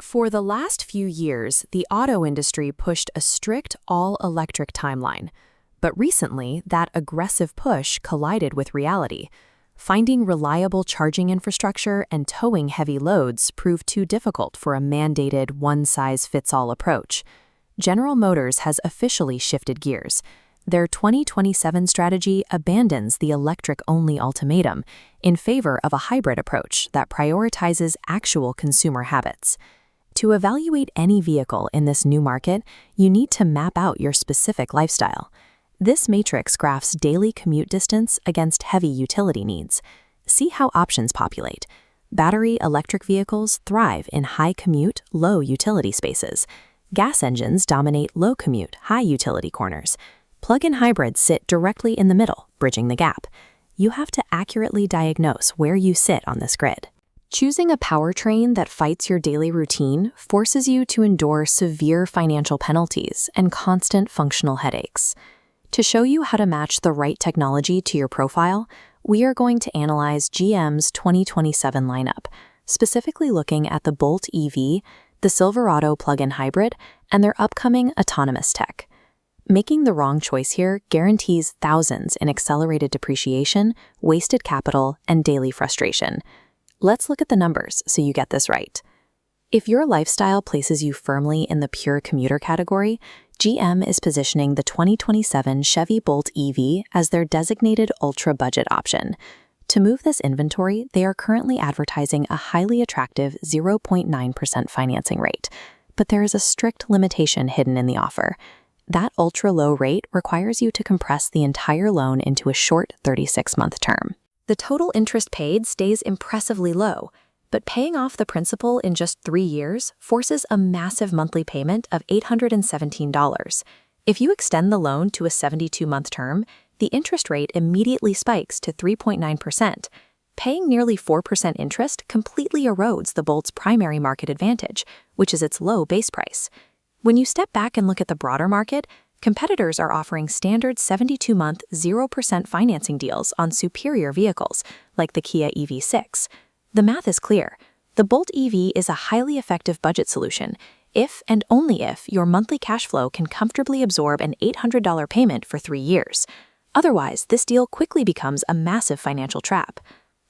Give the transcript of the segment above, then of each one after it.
For the last few years, the auto industry pushed a strict all-electric timeline. But recently, that aggressive push collided with reality. Finding reliable charging infrastructure and towing heavy loads proved too difficult for a mandated one-size-fits-all approach. General Motors has officially shifted gears. Their 2027 strategy abandons the electric-only ultimatum in favor of a hybrid approach that prioritizes actual consumer habits. To evaluate any vehicle in this new market, you need to map out your specific lifestyle. This matrix graphs daily commute distance against heavy utility needs. See how options populate. Battery electric vehicles thrive in high commute, low utility spaces. Gas engines dominate low commute, high utility corners. Plug-in hybrids sit directly in the middle, bridging the gap. You have to accurately diagnose where you sit on this grid. Choosing a powertrain that fights your daily routine forces you to endure severe financial penalties and constant functional headaches. To show you how to match the right technology to your profile, we are going to analyze GM's 2027 lineup, specifically looking at the Bolt EV, the Silverado plug-in hybrid, and their upcoming autonomous tech. Making the wrong choice here guarantees thousands in accelerated depreciation, wasted capital, and daily frustration. Let's look at the numbers so you get this right. If your lifestyle places you firmly in the pure commuter category, GM is positioning the 2027 Chevy Bolt EV as their designated ultra-budget option. To move this inventory, they are currently advertising a highly attractive 0.9% financing rate, but there is a strict limitation hidden in the offer. That ultra-low rate requires you to compress the entire loan into a short 36-month term. The total interest paid stays impressively low, but paying off the principal in just 3 years forces a massive monthly payment of $817. If you extend the loan to a 72-month term, the interest rate immediately spikes to 3.9%. Paying nearly 4% interest completely erodes the Bolt's primary market advantage, which is its low base price. When you step back and look at the broader market, competitors are offering standard 72-month 0% financing deals on superior vehicles, like the Kia EV6. The math is clear. The Bolt EV is a highly effective budget solution, if and only if your monthly cash flow can comfortably absorb an $800 payment for 3 years. Otherwise, this deal quickly becomes a massive financial trap.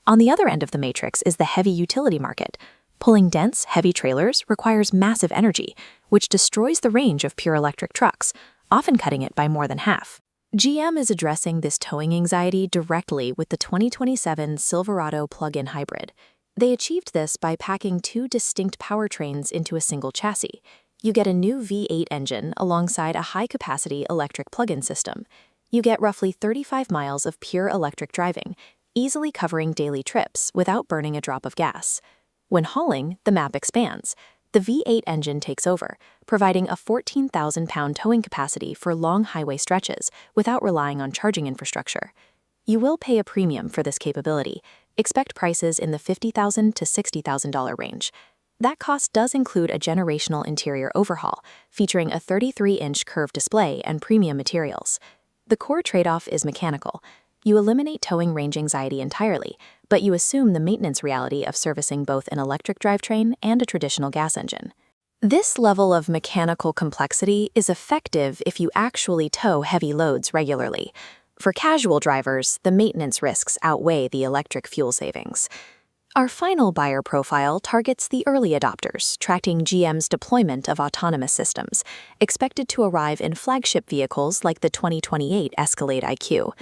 On the other end of the matrix is the heavy utility market. Pulling dense, heavy trailers requires massive energy, which destroys the range of pure electric trucks, often cutting it by more than half. GM is addressing this towing anxiety directly with the 2027 Silverado plug-in hybrid. They achieved this by packing 2 distinct powertrains into a single chassis. You get a new V8 engine alongside a high-capacity electric plug-in system. You get roughly 35 miles of pure electric driving, easily covering daily trips without burning a drop of gas. When hauling, the map expands. The V8 engine takes over, providing a 14,000-pound towing capacity for long highway stretches without relying on charging infrastructure. You will pay a premium for this capability. Expect prices in the $50,000 to $60,000 range. That cost does include a generational interior overhaul, featuring a 33-inch curved display and premium materials. The core trade-off is mechanical. You eliminate towing range anxiety entirely, but you assume the maintenance reality of servicing both an electric drivetrain and a traditional gas engine. This level of mechanical complexity is effective if you actually tow heavy loads regularly. For casual drivers, the maintenance risks outweigh the electric fuel savings. Our final buyer profile targets the early adopters, tracking GM's deployment of autonomous systems, expected to arrive in flagship vehicles like the 2028 Escalade IQ.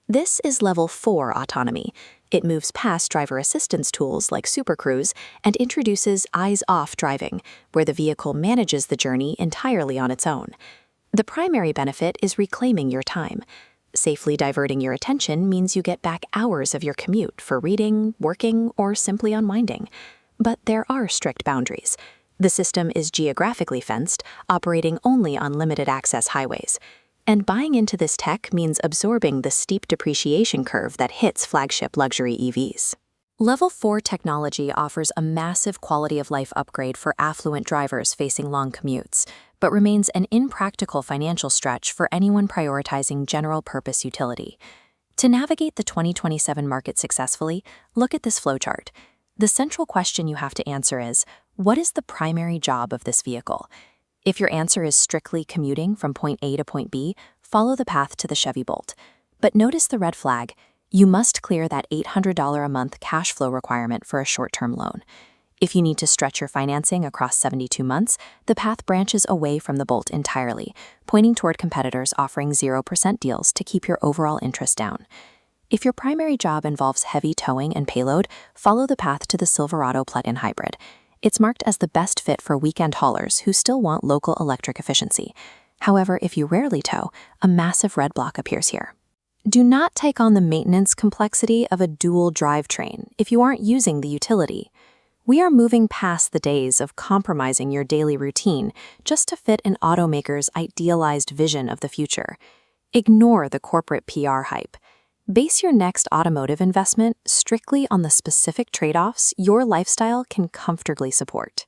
This is Level 4 autonomy. It moves past driver assistance tools like Super Cruise and introduces eyes-off driving, where the vehicle manages the journey entirely on its own. The primary benefit is reclaiming your time. Safely diverting your attention means you get back hours of your commute for reading, working, or simply unwinding. But there are strict boundaries. The system is geographically fenced, operating only on limited access highways. And buying into this tech means absorbing the steep depreciation curve that hits flagship luxury EVs. Level 4 technology offers a massive quality-of-life upgrade for affluent drivers facing long commutes, but remains an impractical financial stretch for anyone prioritizing general-purpose utility. To navigate the 2027 market successfully, look at this flowchart. The central question you have to answer is, What is the primary job of this vehicle? If your answer is strictly commuting from point A to point B, follow the path to the Chevy Bolt. But notice the red flag. You must clear that $800 a month cash flow requirement for a short-term loan. If you need to stretch your financing across 72 months, the path branches away from the Bolt entirely, pointing toward competitors offering 0% deals to keep your overall interest down. If your primary job involves heavy towing and payload, follow the path to the Silverado plug-in hybrid. It's marked as the best fit for weekend haulers who still want local electric efficiency. However, if you rarely tow, a massive red block appears here. Do not take on the maintenance complexity of a dual drivetrain if you aren't using the utility. We are moving past the days of compromising your daily routine just to fit an automaker's idealized vision of the future. Ignore the corporate PR hype. Base your next automotive investment strictly on the specific trade-offs your lifestyle can comfortably support.